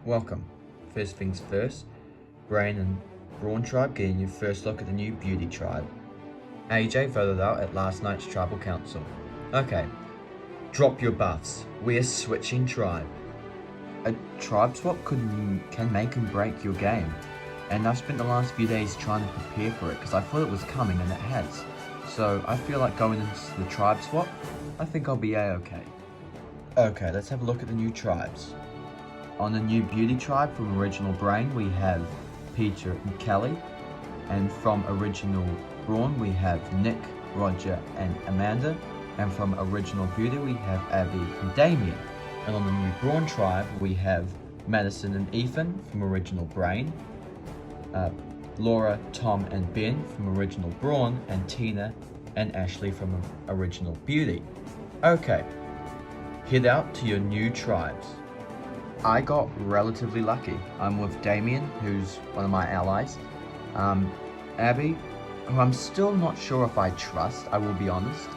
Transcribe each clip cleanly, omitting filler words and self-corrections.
Welcome. First things first, Brain and Brawn Tribe getting your first look at the new Beauty Tribe. AJ voted out at last night's Tribal Council. Okay, drop your buffs. We're switching tribe. A tribe swap can make and break your game. And I've spent the last few days trying to prepare for it because I thought it was coming and it has. So I feel like going into the tribe swap, I think I'll be a-okay. Okay, let's have a look at the new tribes. On the new Beauty Tribe from Original Brain, we have Peter and Kelly. And from Original Brawn, we have Nick, Roger, and Amanda. And from Original Beauty, we have Abby and Damien. And on the new Brawn Tribe, we have Madison and Ethan from Original Brain. Laura, Tom, and Ben from Original Brawn. And Tina and Ashley from Original Beauty. Okay, head out to your new tribes. I got relatively lucky. I'm with Damien, who's one of my allies. Abby, who I'm still not sure if I trust, I will be honest.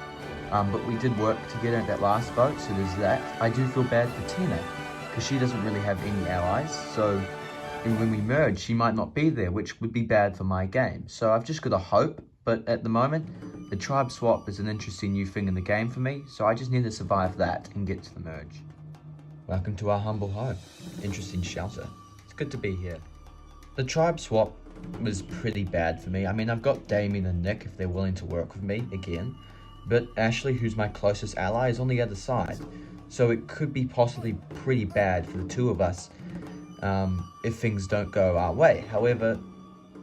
But we did work together at that last vote, so there's that. I do feel bad for Tina, because she doesn't really have any allies, so when we merge, she might not be there, which would be bad for my game. So I've just got to hope, but at the moment, the tribe swap is an interesting new thing in the game for me, so I just need to survive that and get to the merge. Welcome to our humble home. Interesting shelter. It's good to be here. The tribe swap was pretty bad for me. I mean, I've got Damien and Nick if they're willing to work with me again, but Ashley, who's my closest ally, is on the other side. So it could be possibly pretty bad for the two of us if things don't go our way. However,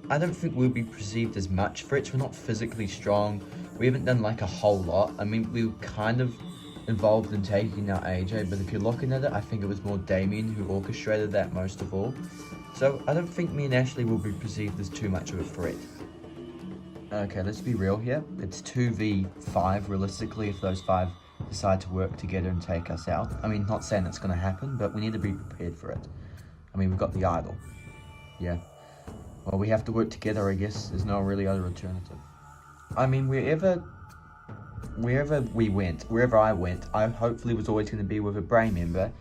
I don't think we'll be perceived as much threats. We're not physically strong. We haven't done like a whole lot. I mean, we were kind of involved in taking out AJ, but if you're looking at it, I think it was more Damien who orchestrated that most of all. So I don't think me and Ashley will be perceived as too much of a threat. Okay, let's be real here. It's 2v5 realistically if those 5 decide to work together and take us out. I mean, not saying it's going to happen, but we need to be prepared for it. I mean, we've got the idol. Yeah. Well, we have to work together, I guess. There's no really other alternative. I mean, wherever I went, I hopefully was always going to be with a Brain member.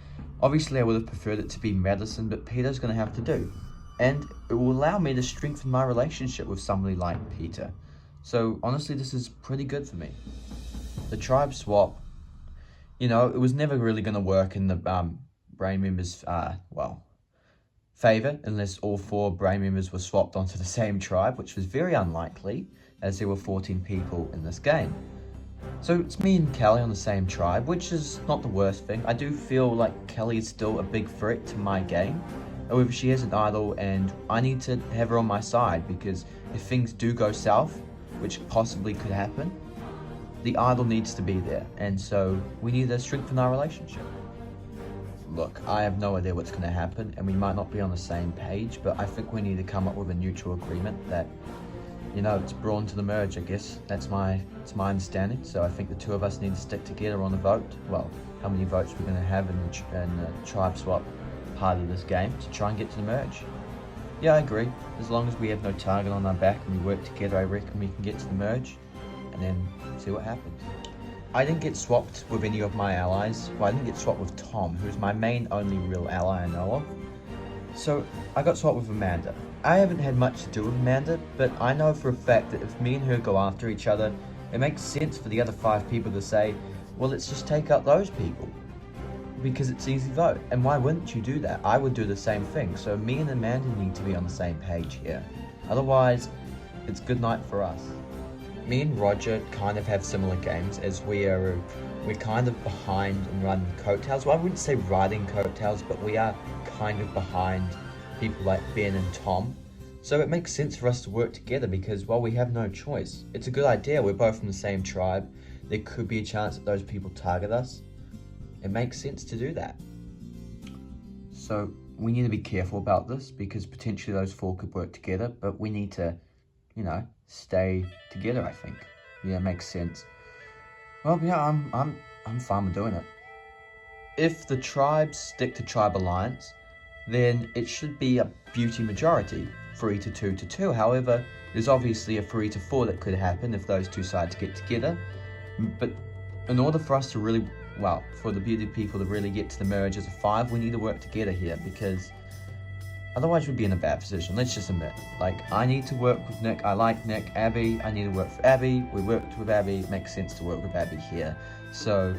Obviously, I would have preferred it to be Madison, but Peter's going to have to do. And it will allow me to strengthen my relationship with somebody like Peter. So, honestly, this is pretty good for me. The tribe swap, you know, it was never really going to work in the Brain members', favor, unless all 4 Brain members were swapped onto the same tribe, which was very unlikely, as there were 14 people in this game. So it's me and Kelly on the same tribe, which is not the worst thing. I do feel like Kelly is still a big threat to my game. However, she has an idol and I need to have her on my side because if things do go south, which possibly could happen, the idol needs to be there. And so we need to strengthen our relationship. Look, I have no idea what's going to happen and we might not be on the same page, but I think we need to come up with a neutral agreement that, you know, it's Brawn to the merge, I guess. It's my understanding. So I think the 2 of us need to stick together on the vote. Well, how many votes we're going to have in the tribe swap part of this game to try and get to the merge. Yeah, I agree. As long as we have no target on our back and we work together, I reckon we can get to the merge and then see what happens. I didn't get swapped with any of my allies. Well, I didn't get swapped with Tom, who's my main only real ally I know of. So I got swapped with Amanda. I haven't had much to do with Amanda, but I know for a fact that if me and her go after each other, it makes sense for the other 5 people to say, well, let's just take out those people. Because it's easy vote. And why wouldn't you do that? I would do the same thing. So me and Amanda need to be on the same page here. Otherwise, it's good night for us. Me and Roger kind of have similar games as we're kind of behind in riding coattails. Well, I wouldn't say riding coattails, but we are kind of behind people like Ben and Tom. So it makes sense for us to work together because, well, we have no choice. It's a good idea. We're both from the same tribe. There could be a chance that those people target us. It makes sense to do that. So we need to be careful about this because potentially those 4 could work together, but we need to, you know, stay together, I think. Yeah, it makes sense. Well, yeah, I'm fine with doing it. If the tribes stick to tribe alliance, then it should be a beauty majority, 3 to 2 to 2. However, there's obviously a 3 to 4 that could happen if those 2 sides get together. But in order for us to really well, for the beauty people to really get to the merge as a 5, we need to work together here, because otherwise we'd be in a bad position. Let's just admit, like, I need to work with Nick, I like Nick. Abby, I need to work for Abby, we worked with Abby, it makes sense to work with Abby here. So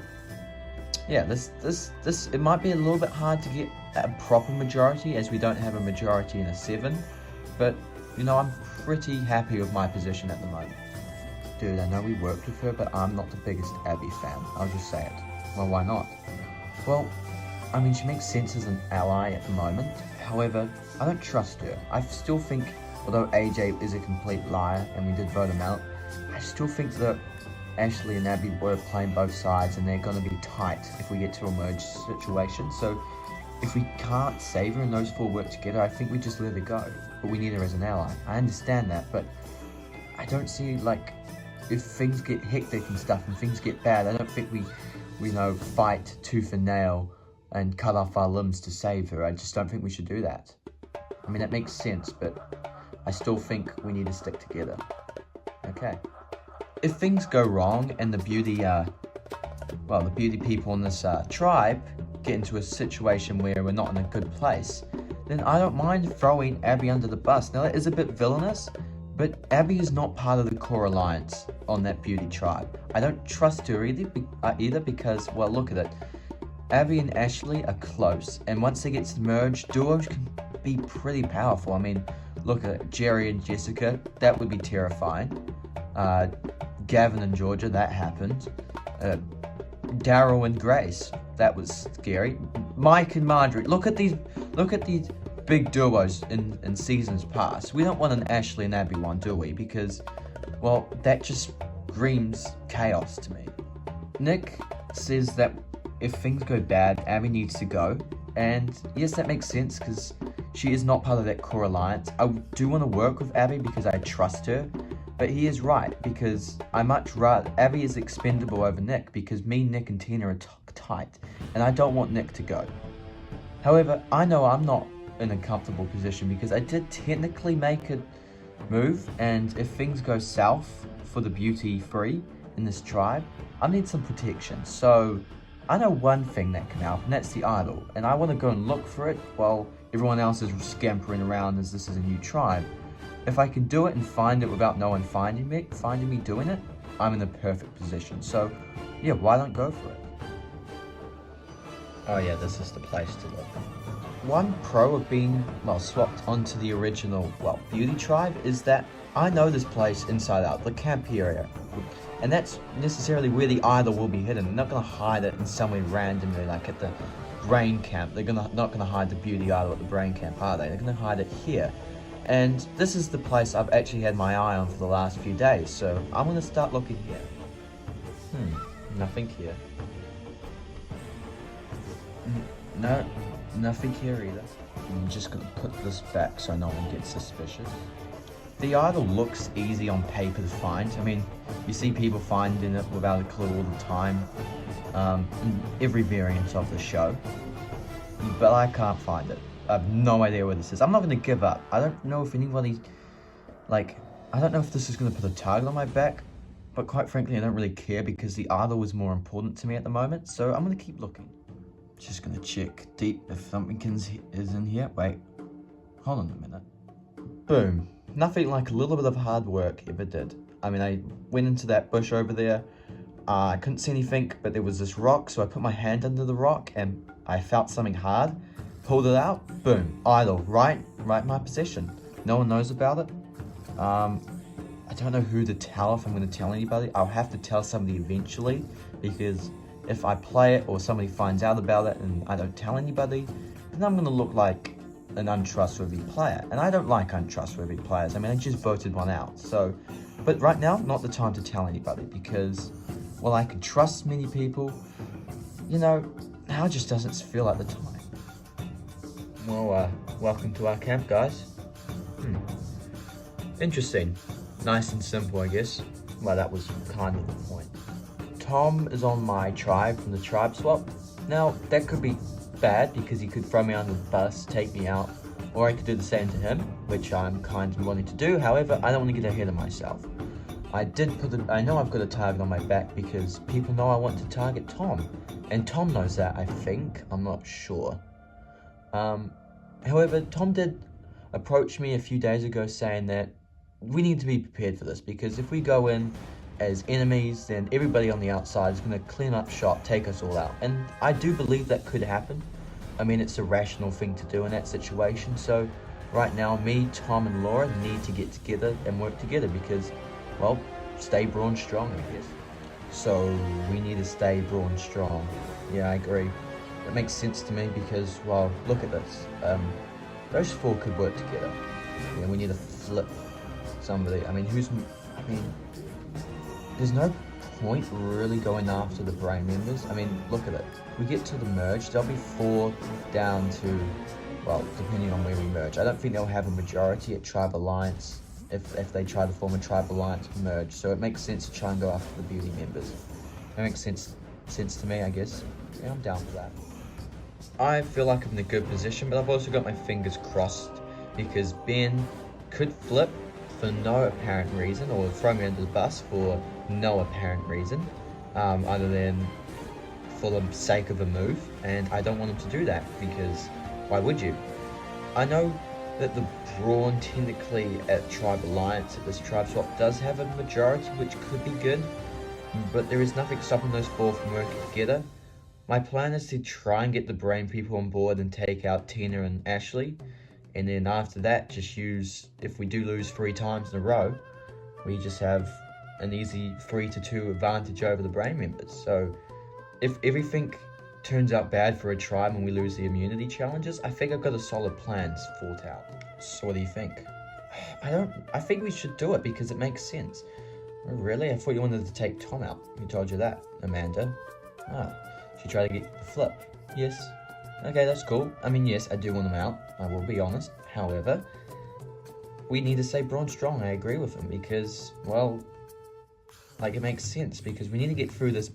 yeah, this it might be a little bit hard to get a proper majority, as we don't have a majority in a 7, but you know, I'm pretty happy with my position at the moment. Dude, I know we worked with her, but I'm not the biggest Abby fan. I'll just say it. Well, why not? Well, I mean, she makes sense as an ally at the moment. However, I don't trust her. I still think, although AJ is a complete liar and we did vote him out, I still think that Ashley and Abby were playing both sides, and they're going to be tight if we get to a merge situation. So if we can't save her and those 4 work together, I think we just let her go. But we need her as an ally. I understand that, but I don't see, like, if things get hectic and stuff and things get bad, I don't think we you know, fight tooth and nail and cut off our limbs to save her. I just don't think we should do that. I mean, that makes sense, but I still think we need to stick together. Okay. If things go wrong and the beauty people in this tribe get into a situation where we're not in a good place, then I don't mind throwing Abby under the bus. Now, that is a bit villainous, but Abby is not part of the core alliance on that beauty tribe. I don't trust her either because, well, look at it. Abby and Ashley are close, and once they get to the merge, duos can be pretty powerful. I mean, look at it. Jerry and Jessica, that would be terrifying. Gavin and Georgia, that happened. Daryl and Grace, that was scary. Mike and Marjorie, look at these big duos in seasons past. We don't want an Ashley and Abby one, do we? Because, well, that just screams chaos to me. Nick says that if things go bad, Abby needs to go. And yes, that makes sense because she is not part of that core alliance. I do want to work with Abby because I trust her. But he is right, because I much rather... Abby is expendable over Nick because me, Nick, and Tina are tight. And I don't want Nick to go. However, I know I'm not in a comfortable position because I did technically make a move, and if things go south for the beauty free in this tribe, I need some protection. So I know one thing that can help, and that's the idol, and I want to go and look for it while everyone else is scampering around as this is a new tribe. If I can do it and find it without no one finding me doing it, I'm in the perfect position. So yeah, why don't go for it? Oh yeah, this is the place to look. One pro of being, well, swapped onto the original, well, beauty tribe is that I know this place inside out, the camp area. And that's necessarily where the idol will be hidden. They're not going to hide it in somewhere randomly, like at the brain camp. They're not going to hide the beauty idol at the brain camp, are they? They're going to hide it here. And this is the place I've actually had my eye on for the last few days, so I'm going to start looking here. Nothing here. No, nothing here either. I'm just going to put this back so no one gets suspicious. The idol looks easy on paper to find. I mean, you see people finding it without a clue all the time, in every variant of the show, but I can't find it. I have no idea where this is. I'm not going to give up. I don't know if anybody, like, I don't know if this is going to put a target on my back, but quite frankly, I don't really care because the idol is more important to me at the moment, so I'm going to keep looking. Just going to check deep if something is in here. Wait, hold on a minute. Boom. Nothing like a little bit of hard work ever did. I mean, I went into that bush over there. I couldn't see anything, but there was this rock, so I put my hand under the rock and I felt something hard. Pulled it out, boom, idol, right in my possession. No one knows about it. I don't know who to tell if I'm going to tell anybody. I'll have to tell somebody eventually, because if I play it or somebody finds out about it and I don't tell anybody, then I'm going to look like an untrustworthy player. And I don't like untrustworthy players. I mean, I just voted one out. So, but right now, not the time to tell anybody because, well, I can trust many people. You know, now just doesn't feel like the time. Well, welcome to our camp, guys. Interesting. Nice and simple, I guess. Well, that was kind of the point. Tom is on my tribe from the tribe swap. Now, that could be bad because he could throw me under the bus, take me out, or I could do the same to him, which I'm kind of wanting to do. However, I don't want to get ahead of myself. I know I've got a target on my back because people know I want to target Tom. And Tom knows that, I think. I'm not sure. However, Tom did approach me a few days ago saying that we need to be prepared for this, because if we go in as enemies, then everybody on the outside is going to clean up shop, take us all out. And I do believe that could happen. I mean, it's a rational thing to do in that situation. So right now, me, Tom, and Laura need to get together and work together because, well, stay brawn strong, I guess. So we need to stay brawn strong. Yeah, I agree. It makes sense to me because, well, look at this. Those four could work together. Yeah, we need to flip somebody. I mean, there's no point really going after the brain members. I mean, look at it. We get to the merge, there'll be 4 down to, well, depending on where we merge. I don't think they'll have a majority at Tribe Alliance if they try to form a Tribe Alliance merge. So it makes sense to try and go after the beauty members. That makes sense to me, I guess. Yeah, I'm down for that. I feel like I'm in a good position, but I've also got my fingers crossed because Ben could flip for no apparent reason, or throw me under the bus for no apparent reason, other than for the sake of a move, and I don't want him to do that because why would you? I know that the brawn technically at Tribe Alliance, at this tribe swap, does have a majority, which could be good, but there is nothing stopping those 4 from working together. My plan is to try and get the brain people on board and take out Tina and Ashley, and then after that, just use, if we do lose 3 times in a row, we just have an easy 3-2 advantage over the brain members. So if everything turns out bad for a tribe and we lose the immunity challenges, I think I've got a solid plan thought out. So what do you think? I think we should do it because it makes sense. Oh, really? I thought you wanted to take Tom out. Who told you that, Amanda? She tried to get the flip. Yes. Okay, that's cool. I mean, yes, I do want him out. I will be honest. However, we need to stay brawn strong. I agree with him because, well, like, it makes sense because we need to get through this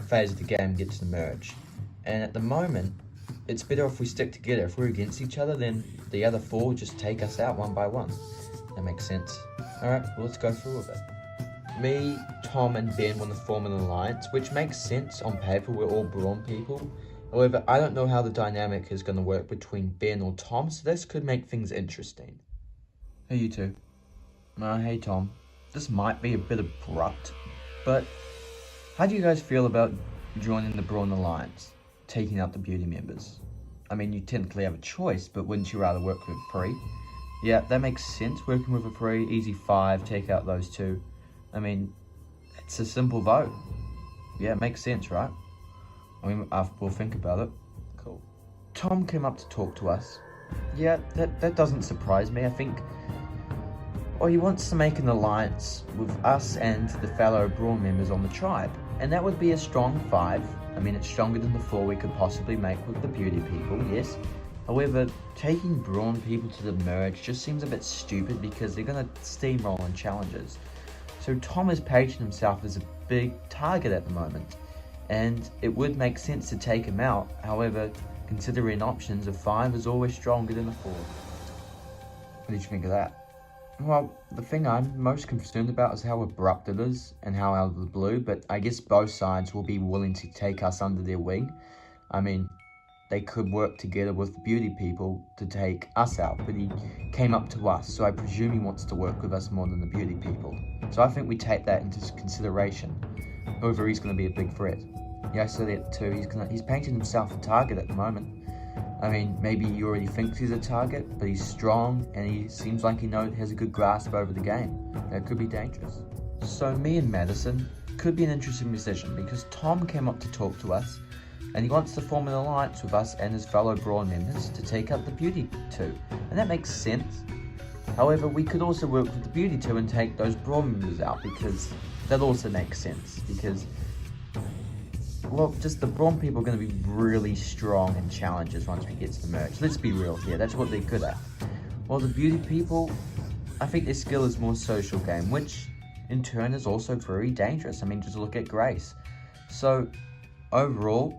phase of the game and get to the merge. And at the moment, it's better if we stick together. If we're against each other, then the other 4 just take us out one by one. That makes sense. Alright, well, let's go through with it. Me, Tom, and Ben want to form an alliance, which makes sense on paper. We're all brawn people. However, I don't know how the dynamic is going to work between Ben or Tom, so this could make things interesting. Hey, you two. Hey, Tom. This might be a bit abrupt, but how do you guys feel about joining the Brawn Alliance, taking out the beauty members? I mean, you technically have a choice, but wouldn't you rather work with 3? Yeah, that makes sense. Working with a 3, easy 5, take out those 2. I mean, it's a simple vote. Yeah, it makes sense, right? I mean, we'll think about it. Cool. Tom came up to talk to us. Yeah, that doesn't surprise me. I think, well, he wants to make an alliance with us and the fellow Brawn members on the tribe. And that would be a strong 5. I mean, it's stronger than the 4 we could possibly make with the beauty people, yes. However, taking Brawn people to the merge just seems a bit stupid because they're going to steamroll in challenges. So Tom has painted himself as a big target at the moment, and it would make sense to take him out. However, considering options, a 5 is always stronger than a 4. What did you think of that? Well, the thing I'm most concerned about is how abrupt it is and how out of the blue, but I guess both sides will be willing to take us under their wing. I mean, they could work together with the beauty people to take us out, but he came up to us, so I presume he wants to work with us more than the beauty people. So I think we take that into consideration. However, he's going to be a big threat. Yeah, I said that too. He's painted himself a target at the moment. I mean, maybe he already thinks he's a target, but he's strong and he seems like he has a good grasp over the game. That could be dangerous. So me and Madison could be an interesting decision because Tom came up to talk to us and he wants to form an alliance with us and his fellow Brawn members to take out the beauty 2. And that makes sense. However, we could also work with the beauty 2 and take those Brawn members out because that also makes sense because, well, just the Brawn people are going to be really strong in challenges once we get to the merge. Let's be real here, that's what they're good at. While the beauty people, I think their skill is more social game, which in turn is also very dangerous. I mean, just look at Grace. So, overall,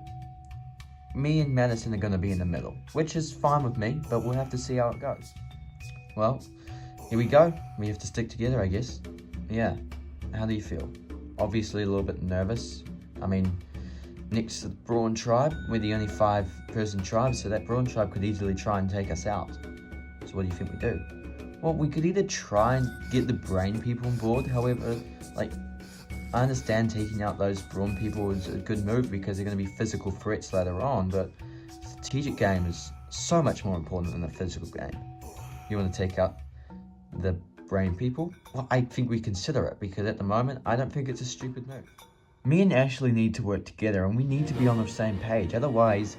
me and Madison are going to be in the middle, which is fine with me, but we'll have to see how it goes. Well, here we go. We have to stick together, I guess. Yeah. How do you feel? Obviously a little bit nervous. I mean, next to the Brawn tribe, we're the only 5-person tribe, so that Brawn tribe could easily try and take us out. So what do you think we do? Well, we could either try and get the Brain people on board. However, like, I understand taking out those Brawn people is a good move because they're going to be physical threats later on, but strategic game is so much more important than the physical game. You want to take out the Brain people? Well, I think we consider it, because at the moment, I don't think it's a stupid move. Me and Ashley need to work together, and we need to be on the same page. Otherwise,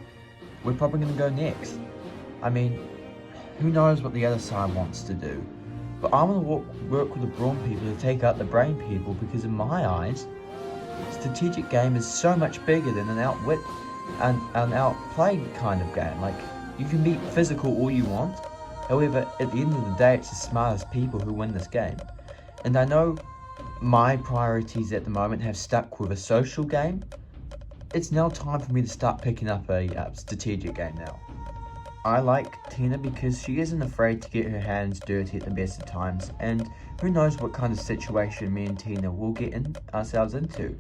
we're probably going to go next. I mean, who knows what the other side wants to do? But I want to work with the Brawn people to take out the Brain people, because in my eyes, strategic game is so much bigger than an outwit and an outplayed kind of game. Like, you can be physical all you want. However, at the end of the day, it's the smartest people who win this game. And I know my priorities at the moment have stuck with a social game. It's now time for me to start picking up a strategic game now. I like Tina because she isn't afraid to get her hands dirty at the best of times, and who knows what kind of situation me and Tina will get ourselves into.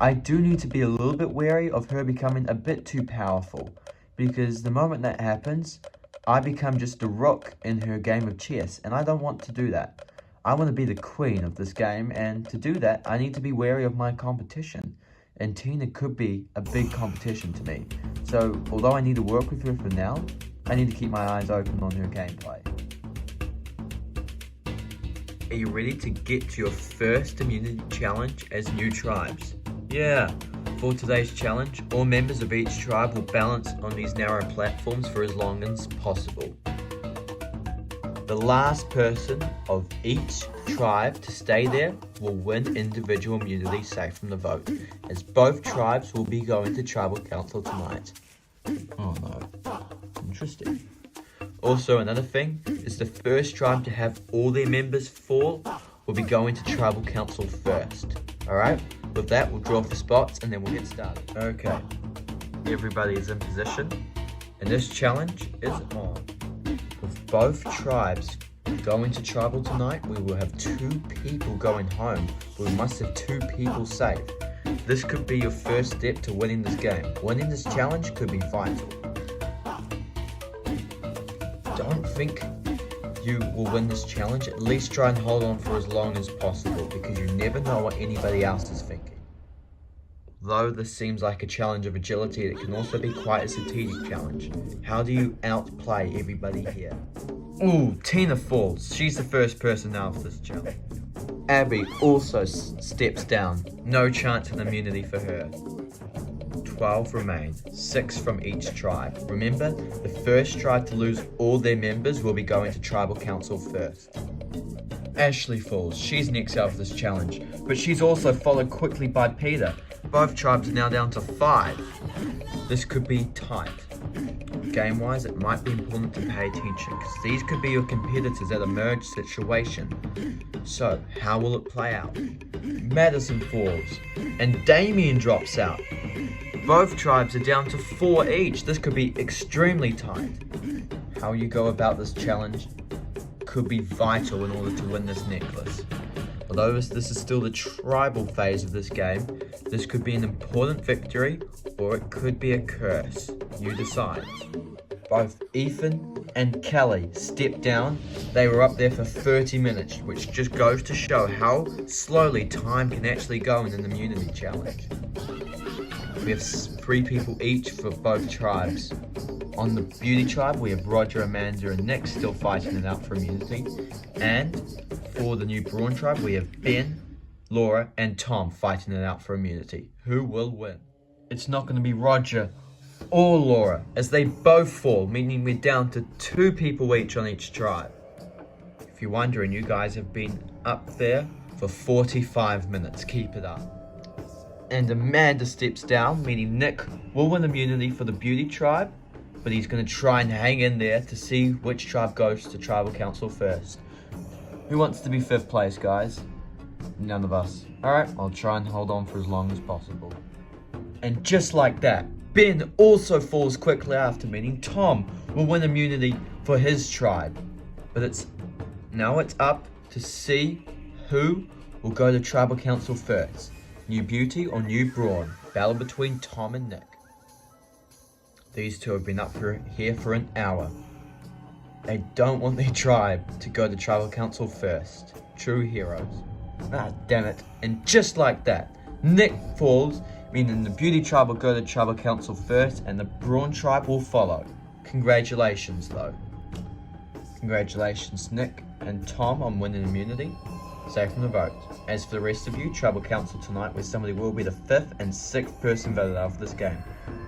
I do need to be a little bit wary of her becoming a bit too powerful, because the moment that happens, I become just a rook in her game of chess, and I don't want to do that. I want to be the queen of this game, and to do that, I need to be wary of my competition. And Tina could be a big competition to me. So, although I need to work with her for now, I need to keep my eyes open on her gameplay. Are you ready to get to your first immunity challenge as new tribes? Yeah. For today's challenge, all members of each tribe will balance on these narrow platforms for as long as possible. The last person of each tribe to stay there will win individual immunity safe from the vote, as both tribes will be going to tribal council tonight. Oh no. Interesting. Also, another thing is the first tribe to have all their members fall will be going to tribal council first. Alright? With that, we'll draw for spots and then we'll get started. Okay. Everybody is in position. And this challenge is on. With both tribes going to tribal tonight, we will have 2 people going home. We must have 2 people safe. This could be your first step to winning this game. Winning this challenge could be vital. Don't think you will win this challenge. At least try and hold on for as long as possible, because you never know what anybody else is thinking. Though this seems like a challenge of agility, it can also be quite a strategic challenge. How do you outplay everybody here? Ooh, Tina falls. She's the first person out of this challenge. Abby also steps down. No chance of immunity for her. 12 remain, 6 from each tribe. Remember, the first tribe to lose all their members will be going to tribal council first. Ashley falls. She's next out of this challenge, but she's also followed quickly by Peter. Both tribes are now down to 5. This could be tight. Game-wise, it might be important to pay attention, because these could be your competitors at a merge situation. So, how will it play out? Madison falls, and Damien drops out. Both tribes are down to 4 each. This could be extremely tight. How you go about this challenge could be vital in order to win this necklace. Although this is still the tribal phase of this game, this could be an important victory, or it could be a curse. You decide. Both Ethan and Kelly stepped down. They were up there for 30 minutes, which just goes to show how slowly time can actually go in an immunity challenge. We have 3 people each for both tribes. On the beauty tribe, we have Roger, Amanda, and Nick still fighting it out for immunity. And for the new Brawn tribe, we have Ben, Laura, and Tom fighting it out for immunity. Who will win? It's not going to be Roger or Laura, as they both fall, meaning we're down to 2 people each on each tribe. If you're wondering, you guys have been up there for 45 minutes. Keep it up. And Amanda steps down, meaning Nick will win immunity for the beauty tribe, but he's going to try and hang in there to see which tribe goes to tribal council first. Who wants to be 5th place, guys? None of us. Alright, I'll try and hold on for as long as possible. And just like that, Ben also falls quickly after, meaning Tom will win immunity for his tribe. But now it's up to see who will go to Tribal Council first. New Beauty or New Brawn? Battle between Tom and Nick. These two have been up here for an hour. They don't want their tribe to go to Tribal Council first. True heroes. Ah, damn it. And just like that, Nick falls, meaning the Beauty tribe will go to Tribal Council first and the Brawn tribe will follow. Congratulations though. Congratulations Nick and Tom on winning immunity. Safe from the vote. As for the rest of you, Tribal Council tonight where somebody will be the 5th and 6th person voted out for this game.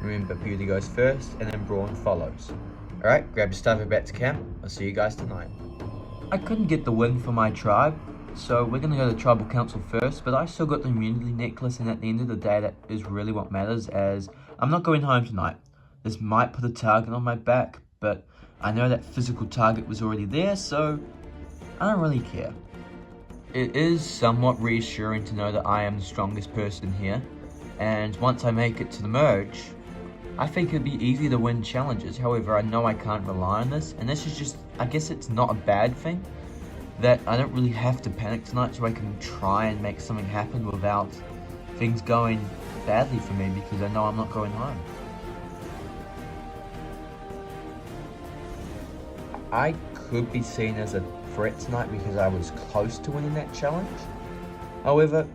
Remember, Beauty goes first and then Brawn follows. Alright, grab your stuff and back to camp. I'll see you guys tonight. I couldn't get the win for my tribe, so we're going to go to Tribal Council first, but I still got the immunity necklace, and at the end of the day that is really what matters, as I'm not going home tonight. This might put a target on my back, but I know that physical target was already there, so I don't really care. It is somewhat reassuring to know that I am the strongest person here, and once I make it to the merge, I think it'd be easy to win challenges. However, I know I can't rely on this, and this is just, I guess it's not a bad thing, that I don't really have to panic tonight, so I can try and make something happen without things going badly for me, because I know I'm not going home. I could be seen as a threat tonight because I was close to winning that challenge. However,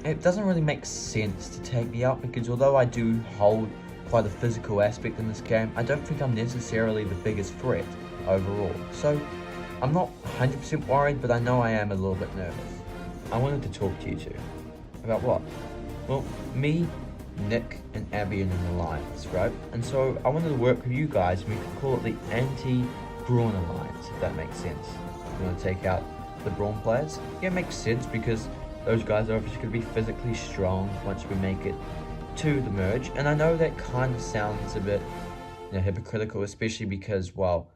it doesn't really make sense to take me out, because although I do hold quite a physical aspect in this game, I don't think I'm necessarily the biggest threat overall. So I'm not 100% worried, but I know I am a little bit nervous. I wanted to talk to you two. About what? Well, me, Nick, and Abby are in an alliance, right? And so I wanted to work with you guys, and we could call it the Anti-Brawn Alliance, if that makes sense. You want to take out the Brawn players? Yeah, it makes sense, because those guys are obviously going to be physically strong once we make it to the merge. And I know that kind of sounds a bit, hypocritical, especially because, well,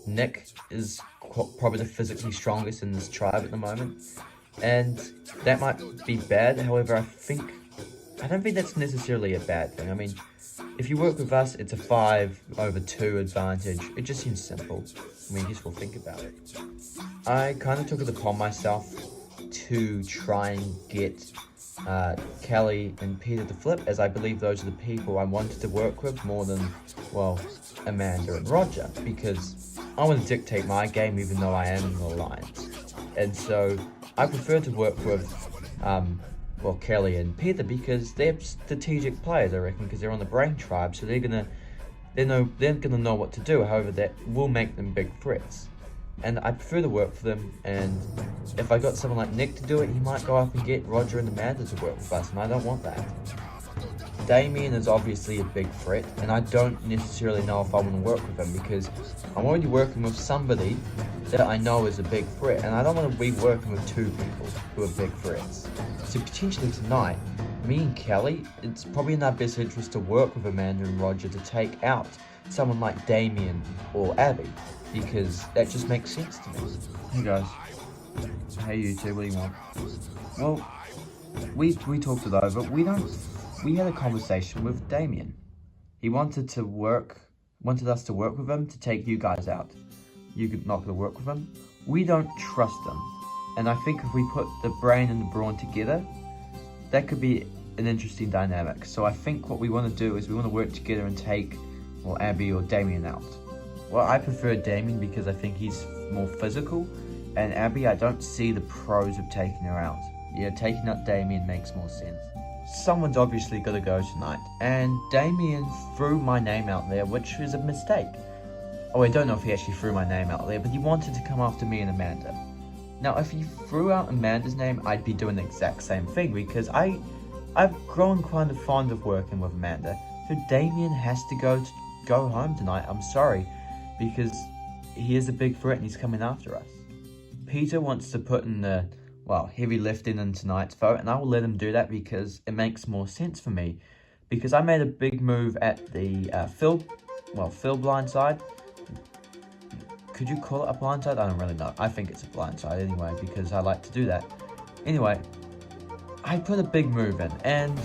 Nick is probably the physically strongest in this tribe at the moment, and that might be bad. However, I don't think that's necessarily a bad thing. I mean, if you work with us, it's a 5/2 advantage. It just seems simple. I mean, I guess we'll think about it. I kind of took it upon myself to try and get Kelly and Peter to flip, as I believe those are the people I wanted to work with more than, well, Amanda and Roger, because I want to dictate my game even though I am in the alliance. And so I prefer to work with Kelly and Peter, because they're strategic players, I reckon, because they're on the Brain tribe, so they're gonna know what to do. However, that will make them big threats, and I prefer to work for them. And if I got someone like Nick to do it, he might go up and get Roger and Amanda to work with us, and I don't want that. Damien is obviously a big threat, and I don't necessarily know if I want to work with him, because I'm already working with somebody that I know is a big threat, and I don't want to be working with two people who are big threats. So potentially tonight, me and Kelly, it's probably in our best interest to work with Amanda and Roger to take out someone like Damien or Abby, because that just makes sense to me. Hey guys. Hey you two, what do you want? Well, we talked it over. We had a conversation with Damien. He wanted us to work with him to take you guys out. You're not going to work with him. We don't trust him. And I think if we put the Brain and the Brawn together, that could be an interesting dynamic. So I think what we want to do is we want to work together and take, well, Abby or Damien out. Well, I prefer Damien because I think he's more physical. And Abby, I don't see the pros of taking her out. Yeah, taking out Damien makes more sense. Someone's obviously got to go tonight, and Damien threw my name out there, which is a mistake. Oh, I don't know if he actually threw my name out there, but he wanted to come after me and Amanda. Now, if he threw out Amanda's name, I'd be doing the exact same thing, because I've grown kind of fond of working with Amanda. So Damien has to go home tonight. I'm sorry, because he is a big threat and he's coming after us. Peter wants to put in the heavy lifting in tonight's vote, and I will let him do that because it makes more sense for me. Because I made a big move at the Phil blindside. Could you call it a blindside? I don't really know. I think it's a blindside anyway, because I like to do that. Anyway, I put a big move in, and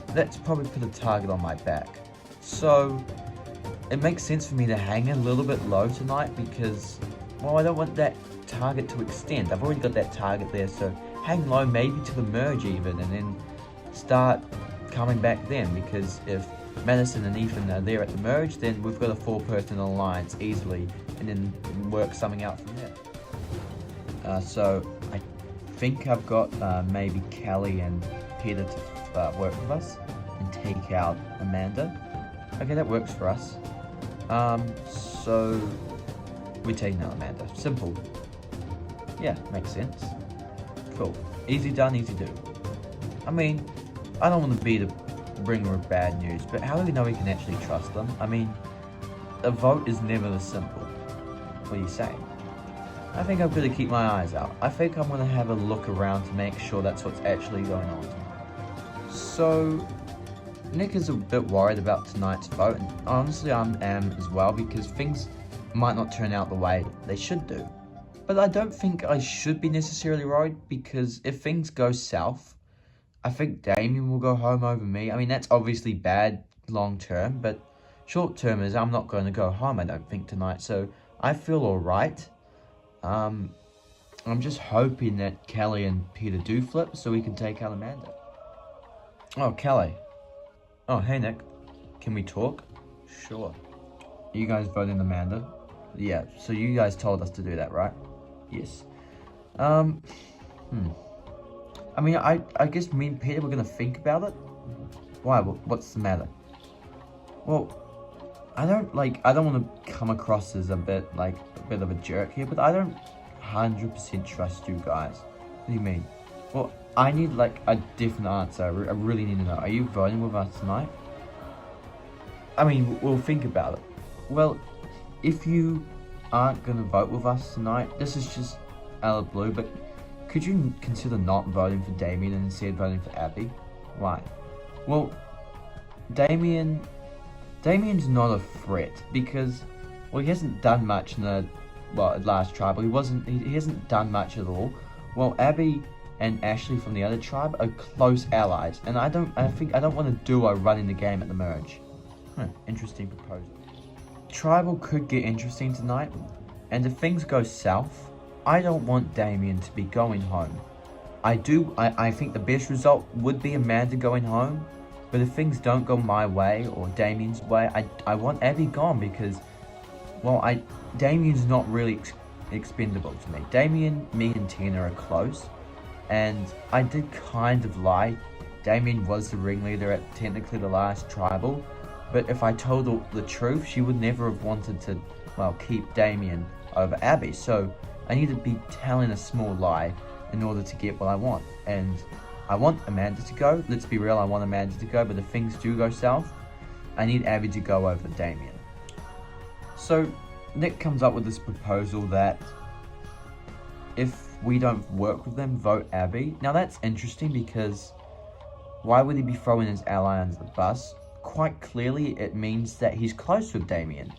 that's probably put a target on my back. So it makes sense for me to hang a little bit low tonight, because, well, I don't want that target to extend. I've already got that target there, so hang low maybe to the merge even, and then start coming back then, because if Madison and Ethan are there at the merge, then we've got a 4-person alliance easily, and then work something out from there. So I think I've got maybe Kelly and Peter to work with us and take out Amanda. Okay, that works for us. So we're taking out Amanda. Simple. Yeah, makes sense. Cool. Easy done, easy do. I mean, I don't want to be the bringer of bad news, but how do we know we can actually trust them? I mean, a vote is never this simple. What do you say? I think I'm going to keep my eyes out. I think I'm going to have a look around to make sure that's what's actually going on. So, Nick is a bit worried about tonight's vote, and honestly I am as well, because things might not turn out the way they should do. But I don't think I should be necessarily worried, because if things go south, I think Damien will go home over me. I mean, that's obviously bad long term, but short term is I'm not going to go home, I don't think, tonight. So I feel alright. I'm just hoping that Kelly and Peter do flip so we can take out Amanda. Oh, Kelly. Oh, hey, Nick. Can we talk? Sure. You guys voting Amanda? Yeah, so you guys told us to do that, right? Yes. I mean, I guess me and Peter were gonna think about it. Why? What's the matter? Well, I don't want to come across as a bit of a jerk here, but I don't 100% trust you guys. What do you mean? Well, I need a different answer. I really need to know. Are you voting with us tonight? I mean, we'll think about it. Well, if you aren't gonna vote with us tonight, this is just out of the blue, but could you consider not voting for Damien and instead voting for Abby? Why? Well, Damien's not a threat because, well, he hasn't done much in the last tribal. He hasn't done much at all. Well, Abby and Ashley from the other tribe are close allies, and I don't want a duo running the game at the merge. Interesting proposal. Tribal could get interesting tonight, and if things go south, I don't want Damien to be going home. I think the best result would be Amanda going home, but if things don't go my way or Damien's way, I want Abby gone because, well, Damien's not really expendable to me. Damien, me and Tina are close, and I did kind of lie. Damien was the ringleader at technically the last tribal, but if I told the truth, she would never have wanted to, keep Damien over Abby. So I need to be telling a small lie in order to get what I want. And I want Amanda to go. Let's be real, I want Amanda to go, but if things do go south, I need Abby to go over Damien. So Nick comes up with this proposal that if we don't work with them, vote Abby. Now that's interesting because why would he be throwing his ally under the bus? Quite clearly it means that he's close with Damien.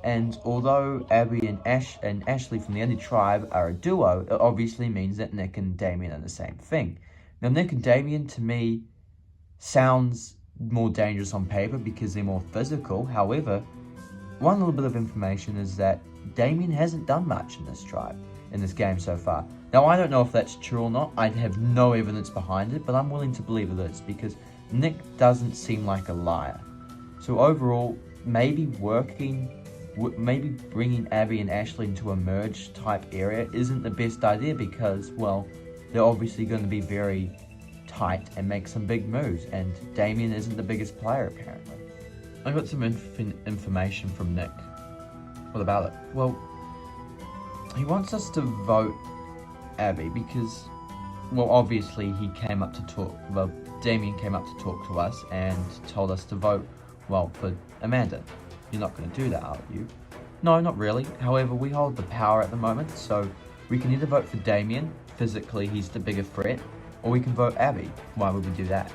And although Abby and Ashley from the other tribe are a duo, it obviously means that Nick and Damien are the same thing. Now Nick and Damien to me sounds more dangerous on paper because they're more physical. However, one little bit of information is that Damien hasn't done much in this game so far. Now I don't know if that's true or not. I have no evidence behind it, but I'm willing to believe it is because Nick doesn't seem like a liar. So overall, maybe bringing Abby and Ashley into a merge type area isn't the best idea because, well, they're obviously going to be very tight and make some big moves, and Damien isn't the biggest player apparently. I got some information from Nick. What about it? Well, he wants us to vote Abby because, well, obviously he came up to talk, Damien came up to talk to us and told us to vote, for Amanda. You're not going to do that, are you? No, not really. However, we hold the power at the moment, so we can either vote for Damien, physically he's the bigger threat, or we can vote Abby. Why would we do that?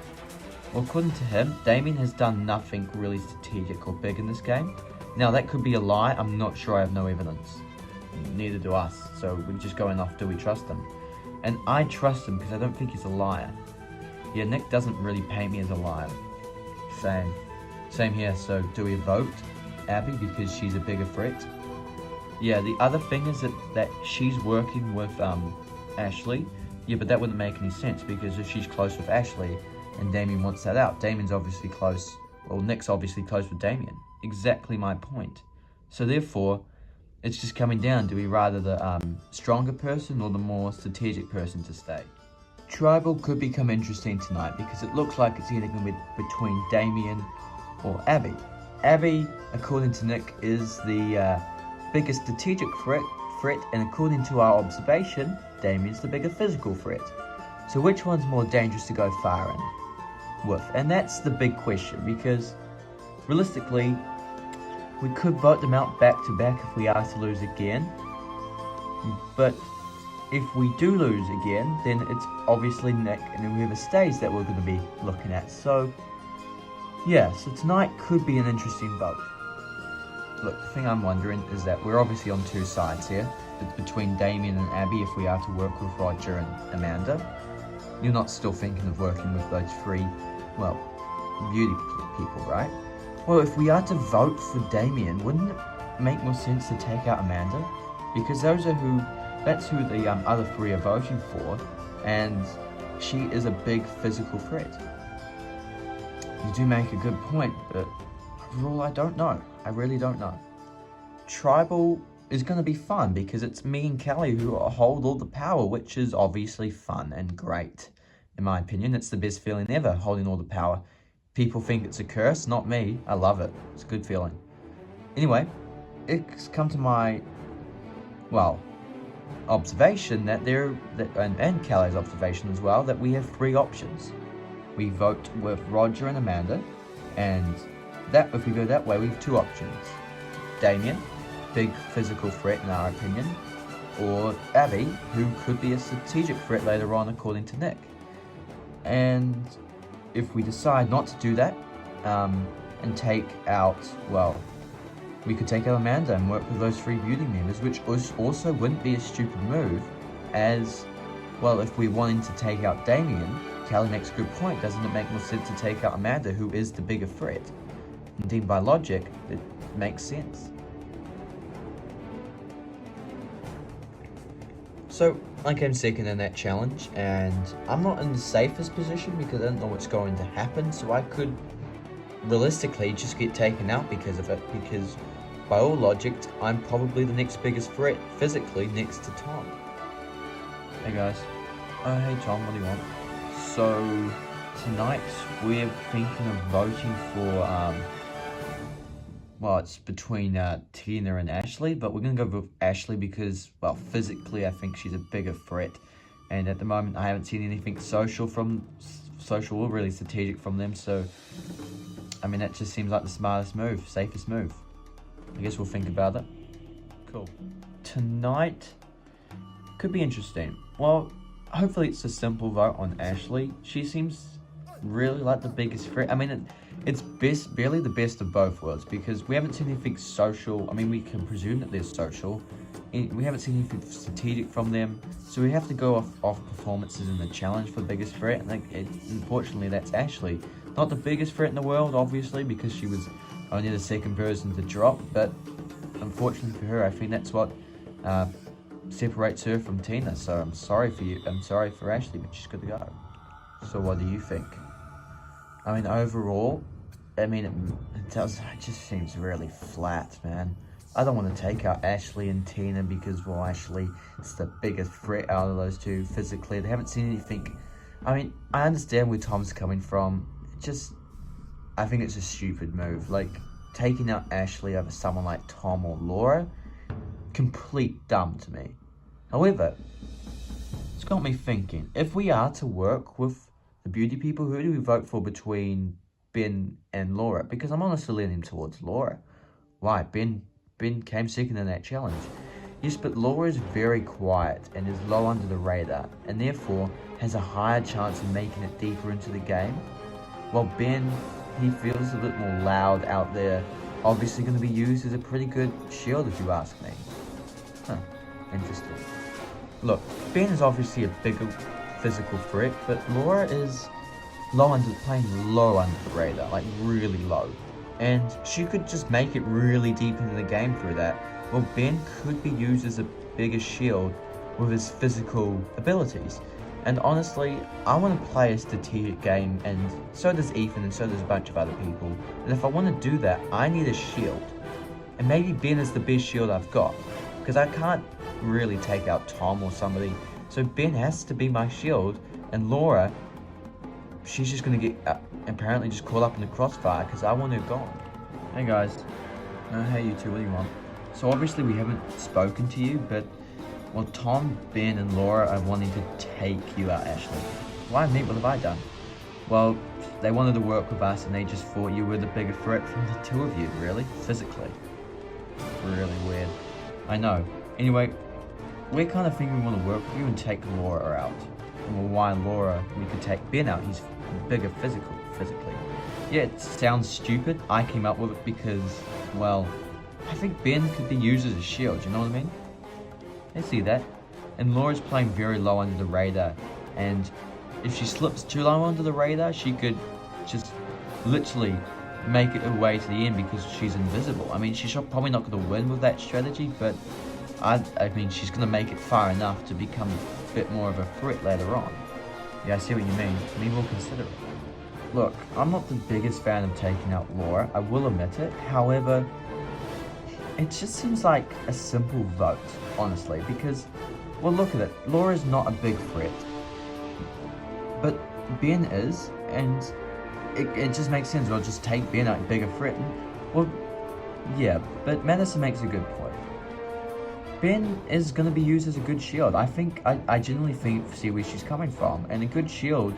Well, according to him, Damien has done nothing really strategic or big in this game. Now, that could be a lie. I'm not sure. I have no evidence. Neither do us. So we're just going off, do we trust him? And I trust him because I don't think he's a liar. Yeah, Nick doesn't really paint me as a liar. Same here. So do we vote Abby because she's a bigger threat? Yeah, the other thing is that she's working with Ashley, Yeah, but that wouldn't make any sense, because if she's close with Ashley and Damien wants that out, Damien's obviously close, well, Nick's obviously close with Damien. Exactly my point. So therefore, it's just coming down, do we rather the stronger person or the more strategic person to stay? Tribal could become interesting tonight because it looks like it's either going to be between Damien or Abby. Abby, according to Nick, is the biggest strategic threat, and according to our observation, Damien's the bigger physical threat. So which one's more dangerous to go far in with? And that's the big question, because realistically, we could vote them out back to back if we are to lose again. But if we do lose again, then it's obviously Nick and whoever stays that we're going to be looking at. So yeah, so tonight could be an interesting vote. Look, the thing I'm wondering is that we're obviously on two sides here. It's between Damien and Abby if we are to work with Roger and Amanda. You're not still thinking of working with those three, well, beauty people, right? Well, if we are to vote for Damien, wouldn't it make more sense to take out Amanda? Because that's who the other three are voting for, and she is a big physical threat. You do make a good point, but overall I don't know. I really don't know. Tribal is going to be fun because it's me and Kelly who hold all the power, which is obviously fun and great. In my opinion, it's the best feeling ever, holding all the power. People think it's a curse, not me. I love it. It's a good feeling. Anyway, it's come to my, well, observation that and Kelly's observation as well, that we have three options. We vote with Roger and Amanda, and that if we go that way, we have two options. Damien, big physical threat in our opinion, or Abby, who could be a strategic threat later on according to Nick. And if we decide not to do that, and take out, well, we could take out Amanda and work with those three beauty members, which also wouldn't be a stupid move, as, well, if we're wanting to take out Damien, Kelly makes a good point, doesn't it make more sense to take out Amanda, who is the bigger threat? Indeed, by logic, it makes sense. So, I came second in that challenge, and I'm not in the safest position because I don't know what's going to happen, so I could realistically just get taken out because of it, because by all logic, I'm probably the next biggest threat physically next to Tom. Hey guys. Oh, hey Tom, what do you want? So, tonight we're thinking of voting for, well, it's between Tina and Ashley, but we're going to go with Ashley because, well, physically I think she's a bigger threat. And at the moment I haven't seen anything social or really strategic from them, so, I mean, that just seems like the smartest move, safest move. I guess we'll think about it. Cool. Tonight could be interesting. Well, hopefully it's a simple vote on Ashley. She seems really like the biggest threat. I mean, it's barely the best of both worlds because we haven't seen anything social. I mean, we can presume that they're social. We haven't seen anything strategic from them, so we have to go off performances in the challenge for the biggest threat. And unfortunately, that's Ashley. Not the biggest threat in the world, obviously, because she was only the second person to drop, but unfortunately for her, I think that's what separates her from Tina. So I'm sorry for you. I'm sorry for Ashley, but she's good to go. So what do you think? I mean, overall, I mean, it just seems really flat, man. I don't want to take out Ashley and Tina because, well, Ashley is the biggest threat out of those two physically. They haven't seen anything. I mean, I understand where Tom's coming from. I think it's a stupid move. Like, taking out Ashley over someone like Tom or Laura, complete dumb to me. However, it's got me thinking, if we are to work with the beauty people, who do we vote for between Ben and Laura? Because I'm honestly leaning towards Laura. Why? Ben came second in that challenge. Yes, but Laura is very quiet and is low under the radar, and therefore has a higher chance of making it deeper into the game. While Ben, he feels a bit more loud out there, obviously going to be used as a pretty good shield if you ask me. Huh, interesting. Look, Ben is obviously a bigger physical threat, but Laura is playing low under the radar, like really low. And she could just make it really deep into the game through that. Well, Ben could be used as a bigger shield with his physical abilities. And honestly, I want to play a strategic game, and so does Ethan, and so does a bunch of other people. And if I want to do that, I need a shield. And maybe Ben is the best shield I've got, because I can't really take out Tom or somebody. So Ben has to be my shield, and Laura, she's just going to get apparently just caught up in the crossfire because I want her gone. Hey guys. Hey you two, what do you want? So obviously we haven't spoken to you, but well, Tom, Ben, and Laura are wanting to take you out, Ashley. Why me? What have I done? Well, they wanted to work with us and they just thought you were the bigger threat from the two of you, really, physically. Really weird. I know. Anyway, we're kind of thinking we want to work with you and take Laura out. Well, why Laura? We could take Ben out. He's bigger physically. Yeah, it sounds stupid. I came up with it because, well, I think Ben could be used as a shield, you know what I mean? I see that. And Laura's playing very low under the radar, and if she slips too low under the radar, she could just literally make it her way to the end because she's invisible. I mean, she's probably not going to win with that strategy, but I mean, she's going to make it far enough to become a bit more of a threat later on. Yeah, I see what you mean. Maybe we'll consider it. Look, I'm not the biggest fan of taking out Laura, I will admit it. However, it just seems like a simple vote, honestly, because, well, look at it. Laura's not a big threat, but Ben is, and it just makes sense. We'll just take Ben out, bigger threat. And, well, yeah, but Madison makes a good point. Ben is going to be used as a good shield. I genuinely see where she's coming from, and a good shield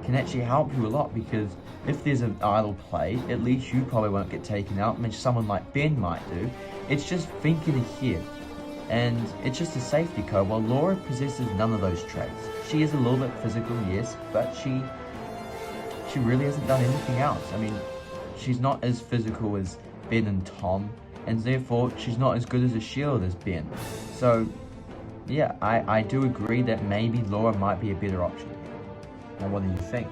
can actually help you a lot, because if there's an idle play, at least you probably won't get taken out, which someone like Ben might do. It's just thinking ahead, and it's just a safety code. While Laura possesses none of those traits. She is a little bit physical, yes, but she really hasn't done anything else. I mean, she's not as physical as Ben and Tom, and therefore she's not as good as a shield as Ben. So yeah, I do agree that maybe Laura might be a better option. Now, what do you think?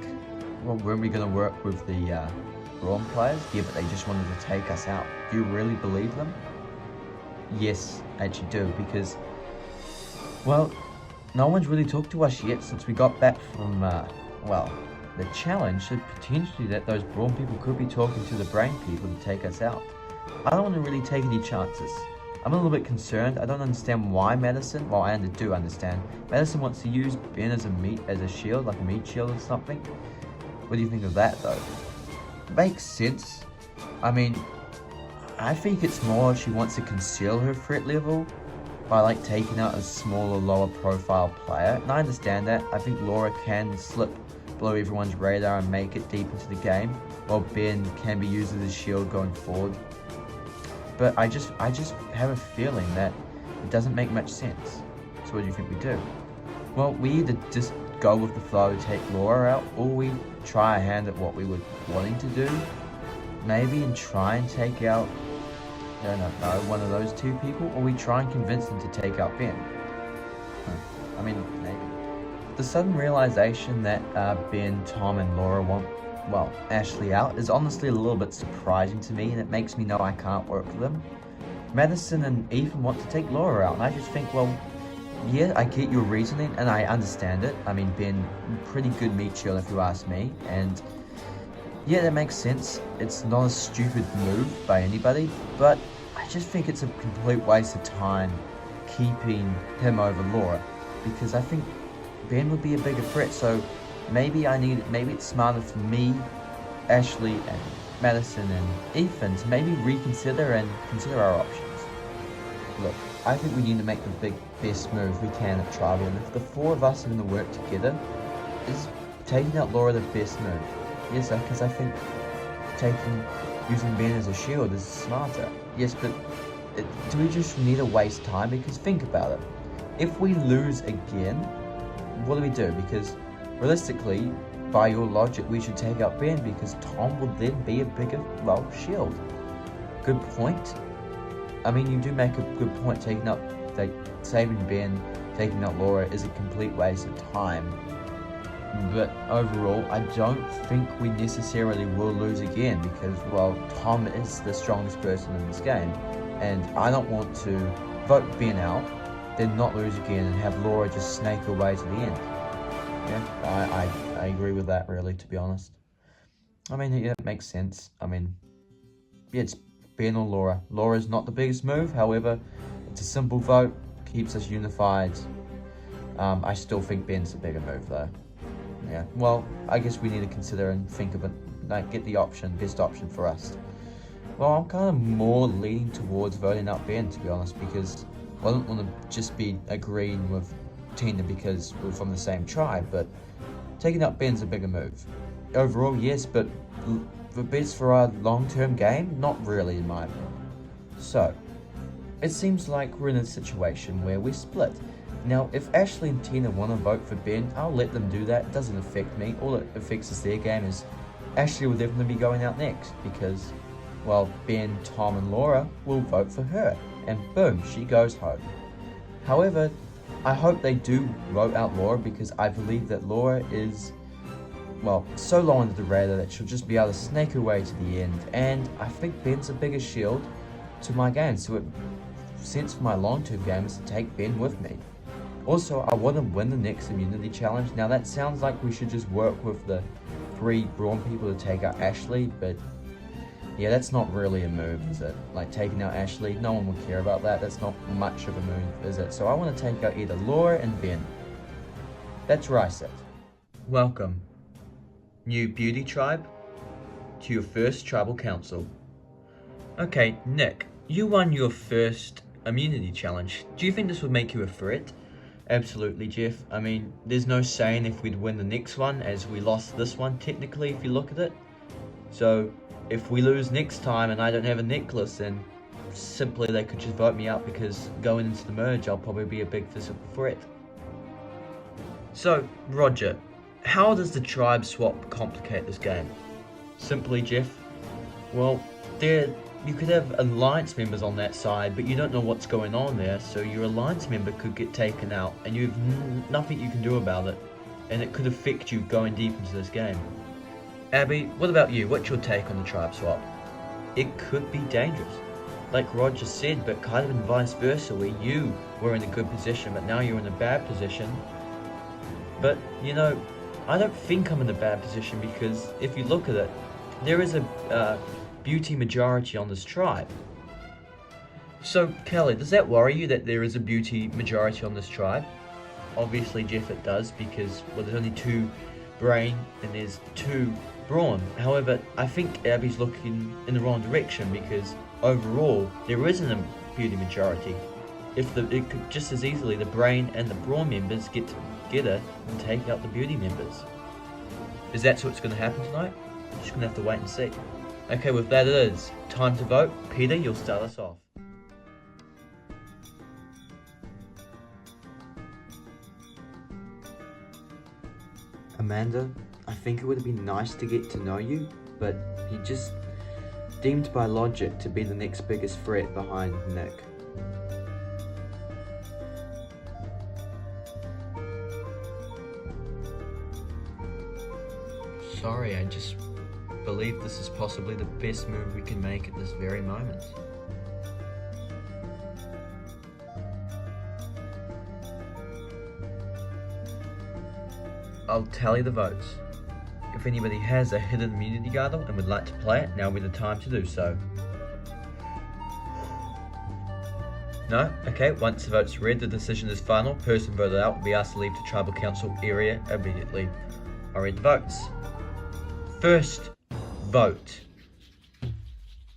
Well, weren't we going to work with the Braun players? Yeah, but they just wanted to take us out. Do you really believe them? Yes, I actually do, because, well, no one's really talked to us yet since we got back from, well, the challenge said potentially that those Braun people could be talking to the Brain people to take us out. I don't want to really take any chances. I'm a little bit concerned. I don't understand why Madison, well, I do understand. Madison wants to use Ben as a shield, like a meat shield or something. What do you think of that, though? Makes sense. I mean, I think it's more she wants to conceal her threat level by, like, taking out a smaller, lower profile player. And I understand that. I think Laura can slip below everyone's radar and make it deep into the game, while Ben can be used as a shield going forward. But I just have a feeling that it doesn't make much sense. So what do you think we do? Well, we either just go with the flow, take Laura out, or we try a hand at what we were wanting to do, maybe, and try and take out, I don't know, one of those two people, or we try and convince them to take out Ben. I mean, maybe. The sudden realization that Ben, Tom, and Laura want, well, Ashley out is honestly a little bit surprising to me, and it makes me know I can't work with them. Madison and Ethan want to take Laura out, and I just think, well, yeah, I get your reasoning, and I understand it. I mean, Ben, pretty good meat shield if you ask me, and yeah, that makes sense. It's not a stupid move by anybody, but I just think it's a complete waste of time keeping him over Laura, because I think Ben would be a bigger threat. So maybe it's smarter for me, Ashley, and Madison and Ethan to maybe reconsider and consider our options. Look, I think we need to make the best move we can at Tribal, and if the four of us are going to work together, is taking out Laura the best move. Yes, because I think using Ben as a shield is smarter. Yes, but do we just need to waste time? Because think about it. If we lose again, what do? Because realistically, by your logic, we should take out Ben, because Tom will then be a bigger, well, shield. Good point. I mean, you do make a good point. Saving Ben, taking out Laura is a complete waste of time. But overall, I don't think we necessarily will lose again, because, well, Tom is the strongest person in this game, and I don't want to vote Ben out, then not lose again and have Laura just snake her way to the end. Yeah, I agree with that, really, to be honest. I mean, yeah, it makes sense. I mean, yeah, it's Ben or Laura. Laura's not the biggest move, however, it's a simple vote, keeps us unified. I still think Ben's the bigger move, though. Yeah, well, I guess we need to consider and think of it, like, get the best option for us. Well, I'm kind of more leaning towards voting out Ben, to be honest, because I don't want to just be agreeing with Tina because we're from the same tribe, but taking out Ben's a bigger move. Overall, yes, but the best for our long-term game? Not really, in my opinion. So, it seems like we're in a situation where we're split. Now, if Ashley and Tina want to vote for Ben, I'll let them do that. It doesn't affect me. All it affects is their game is Ashley will definitely be going out next because, well, Ben, Tom, and Laura will vote for her. And boom, she goes home. However, I hope they do vote out Laura because I believe that Laura is, well, so low under the radar that she'll just be able to snake her way to the end. And I think Ben's a bigger shield to my game, so it sense for my long-term game is to take Ben with me. Also, I want to win the next immunity challenge. Now that sounds like we should just work with the 3 brawn people to take out Ashley, but yeah, that's not really a move, is it? Like taking out Ashley, no one would care about that. That's not much of a move, is it? So I want to take out either Laura and Ben. That's where I sit. Welcome, new beauty tribe, to your first tribal council. Okay, Nick, you won your first immunity challenge. Do you think this would make you a threat? Absolutely, Jeff. I mean, there's no saying if we'd win the next one, as we lost this one, technically, if you look at it. So, if we lose next time and I don't have a necklace, then simply they could just vote me out because going into the merge, I'll probably be a big physical threat. So, Roger, how does the tribe swap complicate this game? Simply, Jeff, well, you could have alliance members on that side, but you don't know what's going on there, so your alliance member could get taken out, and you have nothing you can do about it, and it could affect you going deep into this game. Abby, what about you? What's your take on the tribe swap? It could be dangerous. Like Roger said, but kind of in vice versa, where you were in a good position, but now you're in a bad position. But, you know, I don't think I'm in a bad position because if you look at it, there is a beauty majority on this tribe. So, Kelly, does that worry you that there is a beauty majority on this tribe? Obviously, Jeff, it does because, well, there's only 2 brain and there's 2 brawn. However, I think Abby's looking in the wrong direction because overall, there isn't a beauty majority. It could just as easily the brain and the brawn members get together and take out the beauty members. Is that what's going to happen tonight? Just going to have to wait and see. Okay, with that it is. Time to vote. Peter, you'll start us off. Amanda, I think it would have been nice to get to know you, but he just deemed by logic to be the next biggest threat behind Nick. Sorry, I just believe this is possibly the best move we can make at this very moment. I'll tally the votes. If anybody has a hidden immunity guard and would like to play it, now would be the time to do so. No? Okay, once the vote's read, the decision is final. Person voted out will be asked to leave the tribal council area immediately. I'll read the votes. First vote,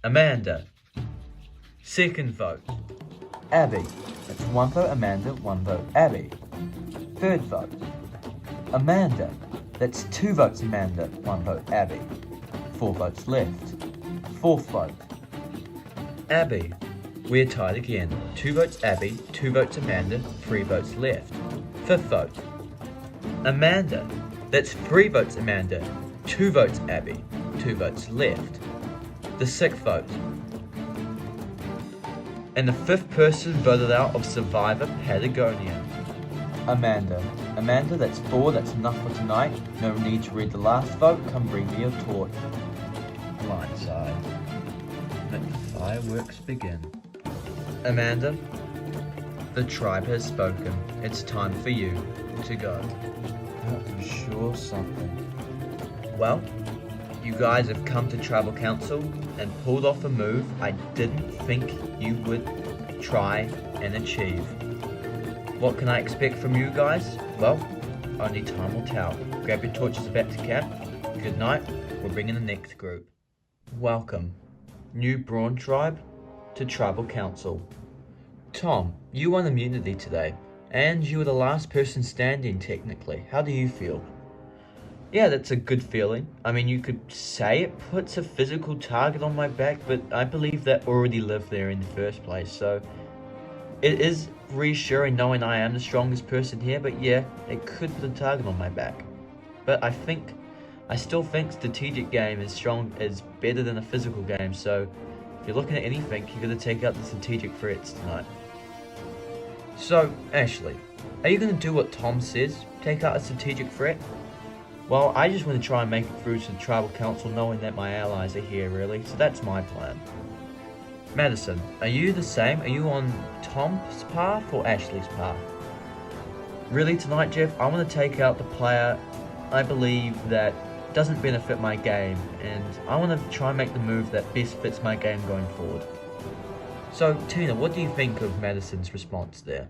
Amanda. Second vote, Abby. That's 1 vote Amanda, 1 vote Abby. Third vote, Amanda. That's 2 votes Amanda, 1 vote Abby. 4 votes left. Fourth vote, Abby. We're tied again. 2 votes Abby, 2 votes Amanda, 3 votes left. Fifth vote, Amanda. That's 3 votes Amanda, 2 votes Abby, 2 votes left. The 6th vote. And the 5th person voted out of Survivor Patagonia. Amanda. Amanda, that's 4, that's enough for tonight. No need to read the last vote, come bring me a torch. Blindside. Let the fireworks begin. Amanda, the tribe has spoken. It's time for you to go. I'm sure something. Well, you guys have come to Tribal Council and pulled off a move I didn't think you would try and achieve. What can I expect from you guys? Well, only time will tell. Grab your torches back to camp. Good night. We'll bring in the next group. Welcome, new Brawn Tribe, to Tribal Council. Tom, you won immunity today, and you were the last person standing technically. How do you feel? Yeah, that's a good feeling. I mean, you could say it puts a physical target on my back, but I believe that already lived there in the first place, so it is reassuring knowing I am the strongest person here, but yeah, it could put a target on my back. But I still think strategic game is better than a physical game, so if you're looking at anything, you're going to take out the strategic threats tonight. So, Ashley, are you going to do what Tom says? Take out a strategic threat? Well, I just want to try and make it through to the Tribal Council knowing that my allies are here, really, so that's my plan. Madison, are you the same? Are you on Tom's path or Ashley's path? Really tonight, Jeff, I want to take out the player I believe that doesn't benefit my game, and I want to try and make the move that best fits my game going forward. So, Tina, what do you think of Madison's response there?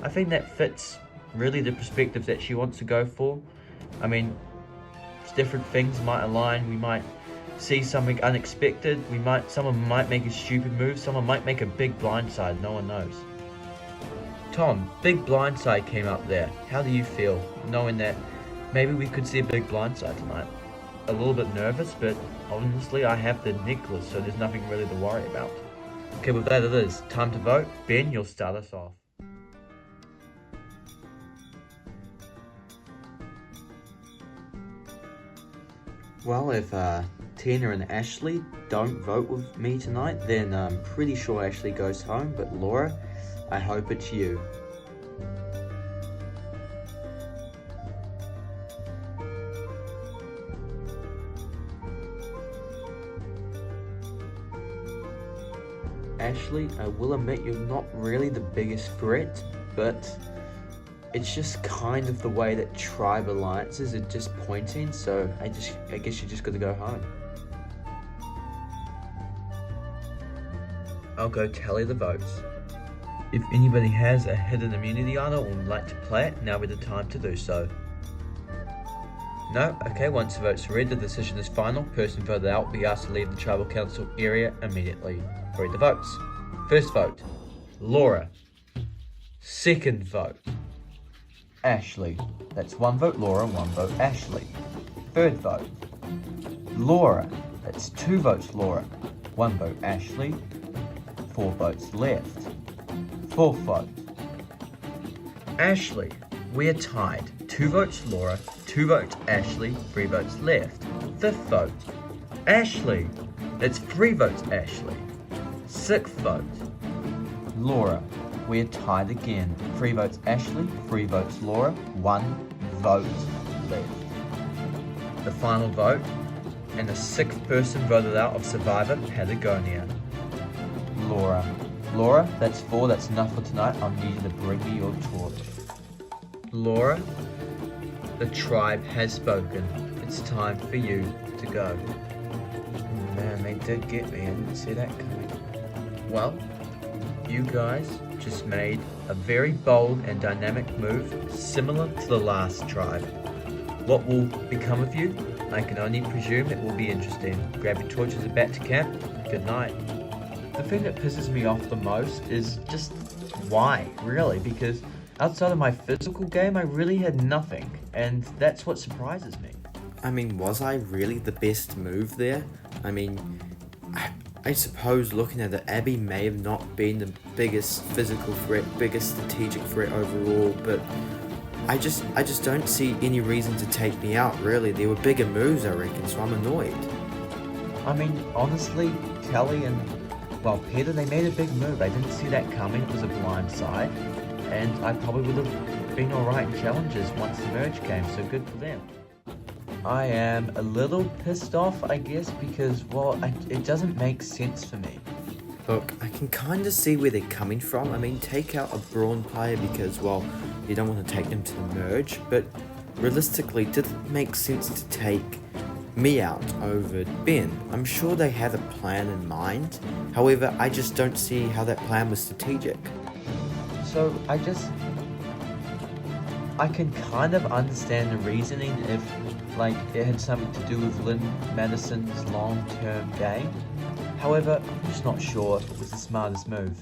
I think that fits really the perspective that she wants to go for. I mean, different things might align, we might see something unexpected, someone might make a stupid move, someone might make a big blindside, no one knows. Tom, big blindside came up there. How do you feel, knowing that maybe we could see a big blindside tonight? A little bit nervous, but honestly I have the necklace, so there's nothing really to worry about. Okay, with that it is. Time to vote. Ben, you'll start us off. Well, if Tina and Ashley don't vote with me tonight, then I'm pretty sure Ashley goes home, but Laura, I hope it's you. Ashley, I will admit you're not really the biggest threat, but it's just kind of the way that tribe alliances are just pointing, so I guess you just got to go home. I'll go tally the votes. If anybody has a hidden immunity on it or would like to play it, now would be the time to do so. No? Okay, once the votes are read, the decision is final. Person voted out will be asked to leave the Tribal Council area immediately. Read the votes. First vote, Laura. Second vote, Ashley. That's 1 vote Laura, 1 vote Ashley. Third vote, Laura. That's 2 votes Laura, 1 vote Ashley. 4 votes left. Fourth vote, Ashley. We are tied. 2 votes Laura, 2 votes Ashley, 3 votes left. Fifth vote, Ashley. That's 3 votes Ashley. Sixth vote, Laura. We are tied again. 3 votes Ashley, 3 votes Laura, 1 vote left. The final vote, and the 6th person voted out of Survivor, Patagonia. Laura. Laura, that's 4, that's enough for tonight. I'll need you to bring me your torch. Laura, the tribe has spoken. It's time for you to go. Man, they did get me. I didn't see that coming. Well, you guys just made a very bold and dynamic move, similar to the last tribe. What will become of you? I can only presume it will be interesting. Grab your torches and back to camp. Good night. The thing that pisses me off the most is just why, really, because outside of my physical game, I really had nothing, and that's what surprises me. I mean, was I really the best move there? I mean, I suppose looking at it, Abby may have not been the biggest physical threat, biggest strategic threat overall, but I just don't see any reason to take me out, really. There were bigger moves, I reckon, so I'm annoyed. I mean, honestly, Kelly and, Peter, they made a big move. I didn't see that coming. It was a blind side, and I probably would have been alright in challenges once the merge came, so good for them. I am a little pissed off, I guess, because, it doesn't make sense for me. Look, I can kind of see where they're coming from. I mean, take out a Brawn player because, you don't want to take them to the merge, but realistically, did it make sense to take me out over Ben? I'm sure they had a plan in mind. However, I just don't see how that plan was strategic. So I can kind of understand the reasoning if, like, it had something to do with Lynn Madison's long-term game. However, I'm just not sure if it was the smartest move.